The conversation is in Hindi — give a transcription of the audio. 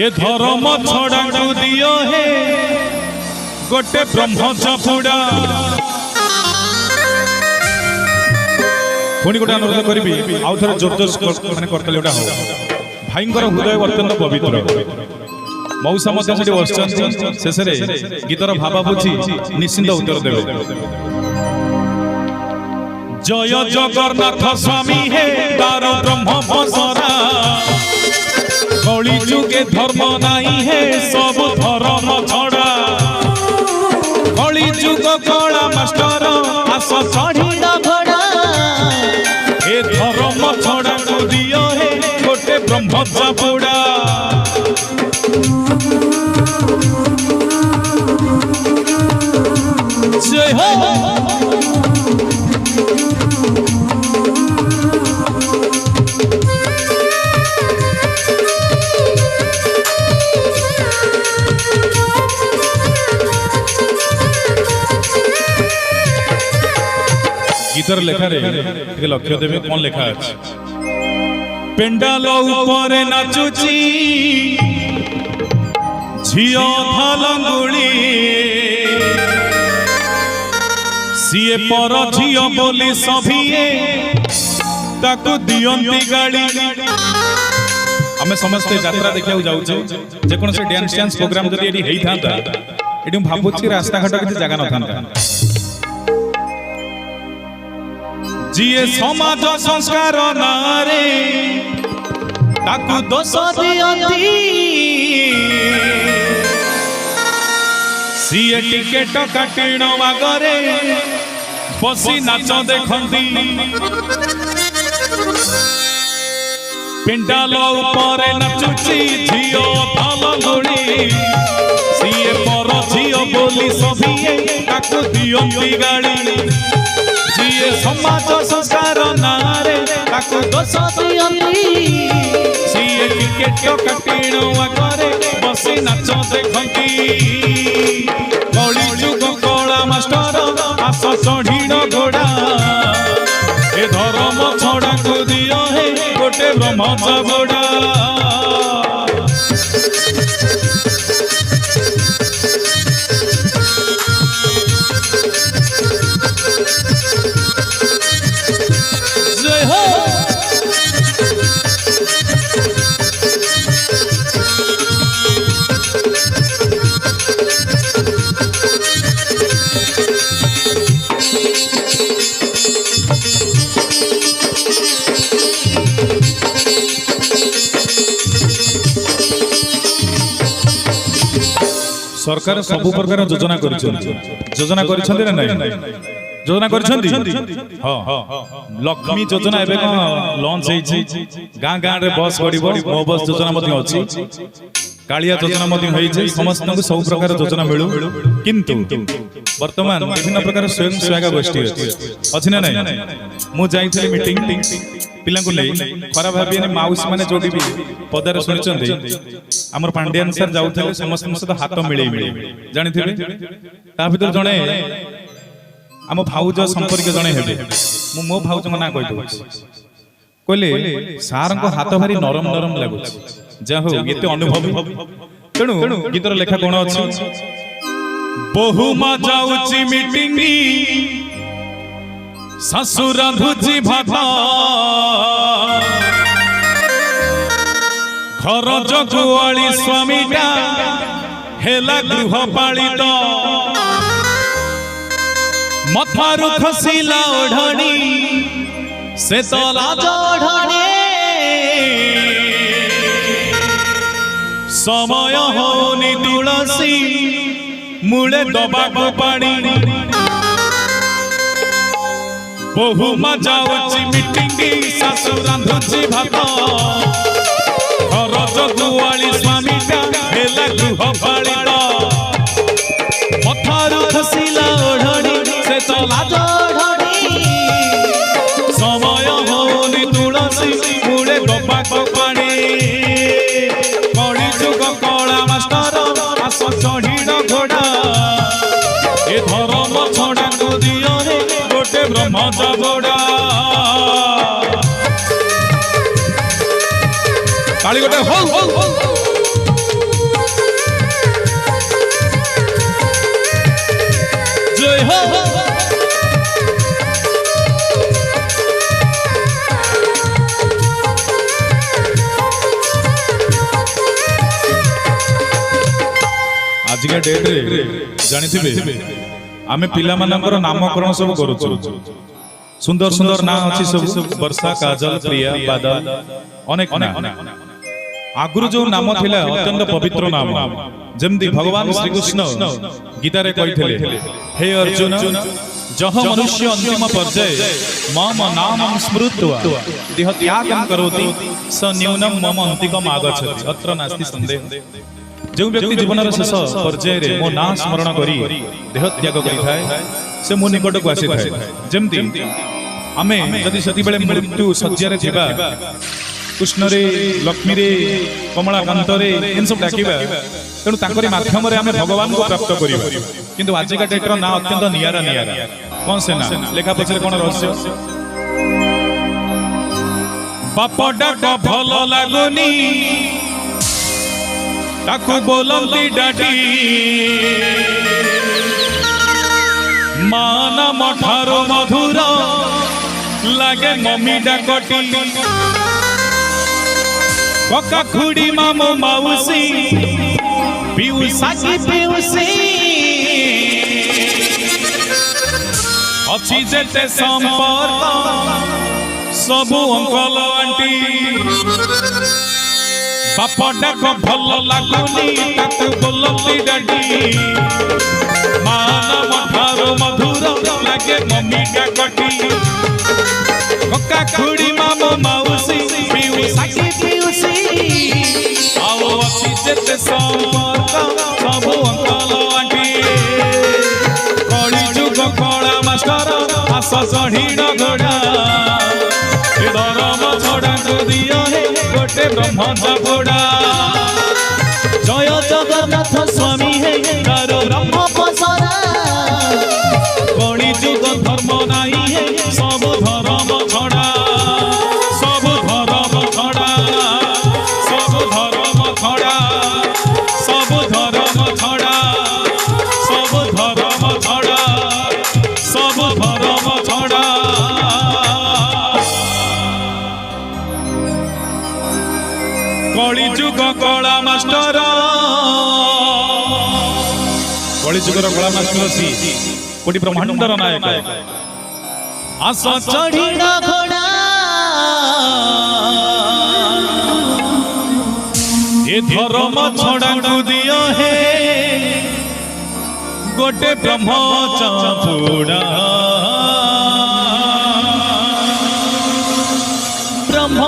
ए धर्म छड़ा दियो हे गोटे ब्रह्म चापुड़ा पुणी गोटे अनुरोध करी आउ थे जोर जोर मैंने करते गोटा हो भाईंकर हृदय अत्यंत पवित्र मौसा शेष गीतर भाव बुझी निश्चिंत उत्तर देवे जय जगन्नाथ स्वामी हे तार ब्रह्म बसरा कली जुगे धर्म नहीं है सब धर्म छड़ा कली जुग कला मास्टर आस चढ़ी घोड़ा ए धर्म छड़ा को दियो है गोटे ब्रह्म चापुड़ा जय हो गीतर लेखा रे लक्ष्य देवे कौन लेखा अछि पेंडाल ऊपर नाचुची झियो थालंगुली सीए पर झियो बोली सभिए ताकू दियंती गाड़ी हमें समस्त यात्रा देखा जाऊचे जे कोन से डांस प्रोग्राम जदी एडी हेई थांता एडी भाबुची रास्ता घाट किछि जागा न थांता जिए समाज संस्कार नारे ताकू दोष दियंती सीए टिकेट काटिण आगरे बसी नाच देखंती पेंडाल ऊपर नाचुची झियो थालंगुली सीए पर झियो बोली सभिए ताकू दियंती गाड़ी जिए समाज संस्कार नारे ताकू दोष दियंती सीए टिकेट काटिण आगरे बसी नाच देखंती कली जुग कला मास्टर आस चढ़ीण घोड़ा ए धर्म छड़ा को दियो हे गोटे ब्रह्म चापुड़ा जय हो सरकार सब प्रकार योजना योजना ना नहीं योजना लक्ष्मी योजना एबे लॉन्च गाँ गाँ रे बस गड़ब मो बस योजना अच्छी कालिया योजना समस्त को सब प्रकार योजना मिलू किंतु वर्तमान विभिन्न प्रकार स्वयं सहायक गोष्ठी अच्छी ना नहीं मु जाइए मीटिंग पिला खराब भाव माउसी मैंने जो भी पदार शुणी आम पांड्यान सर जाऊे समस्त सहित हाथ मिले जानी भर जड़े आम भाउज संपर्क जड़े हे मो भाउज ना कही कहले सार हाथ भारी नरम नरम लगुच जहो ये अनुभव तेणु गीतर लेखा कौन अच्छी बहु माँ जाऊची मीटिंग सासु रांधुची भात घर जगुआली स्वामीटा हेला गृहपालित मथारु खसिला ओढ़णी से तला ओढ़णी समय होनी तुलसी मूले दबाको पानी बहु माँ जाऊची मीटिंग सासु रांधुची भात घर जगुआली स्वामीटा हेला गृहपालित मथारु खसिला ओढ़णी से तला ओढ़णी समय होनी तुलसी मूले दबाको पानी कली जुग कला मास्टर आस चढ़ीण घोड़ा ए धर्म छड़ा को दियो हे गोटे ब्रह्म चापुड़ा ताली गोटे हो आजिका डेट रे जानिथिबे आमे पिला मानकर नामकरण सब करूछु सुंदर सुंदर ना अछि सब वर्षा काजल प्रिया बादल अनेक ना आगुरु जो नाम थिला अत्यंत पवित्र नाम जेमति भगवान श्री कृष्ण गीता रे कहिथिले हे अर्जुन जह मनुष्य अंतिम पर्याय मम नामं स्मृत्वा देह त्यागं करोति स न्यूनं मम अंतिकम् आगच्छति अत्र नास्ति संदेह जो व्यक्ति जीवन शेष पर्याय रे मो ना स्मरण करी देह त्याग करिथाय से मो निकट को आसी थाय जेमति आमे जदि सती बेले मृत्यु सज्जा रे थिबा कृष्ण रे लक्ष्मी रे कमलाकांत रे इन सब डाकिबा तेणु तांकरी माध्यम रे आमे भगवान को प्राप्त करिबा किंतु आजिका डेट रो ना अत्यंत नियारा नियारा कौन से ना लेखा पछरे कोन रहस्य बापडा को भलो लागुनी ताकू बोलंती डाडी माना मठारो मधुर लागे मम्मी डाकटी कका खुड़ी मामो माउसी पिउसा की पिउसी अच्छी जेते संपर्क सबु अंकल आंटी बापडा को भलो लागुनी ताकू बोलती डाडी माना मठारो मधुर लागे मम्मी डाकटी कका खुड़ी मामो माउसी पिउसा की पिउसी आओ अच्छी जेते संपर्क सबु अंकल आंटी कली जुग कला मास्टर आस चढ़ी घोड़ा धर्म छड़ा को दिया है गोटे ब्रह्म झगड़ा जय जगन्नाथ स्वामी है तारो ब्रह्म पसरा कली जुग धर्म नहीं है सब धर्म छड़ा सब धर्म छड़ा सब धर्म छड़ा सब धर्म छड़ा सब धर्म छड़ा सब धर्म छड़ा कली जुग कला मास्टर कली जुगर कला मास्टर सी कोटी ब्रह्मांडर नायक आस चढ़ी घोड़ा ये धर्म छड़ा को दिया है गोटे ब्रह्म चापुड़ा ब्रह्म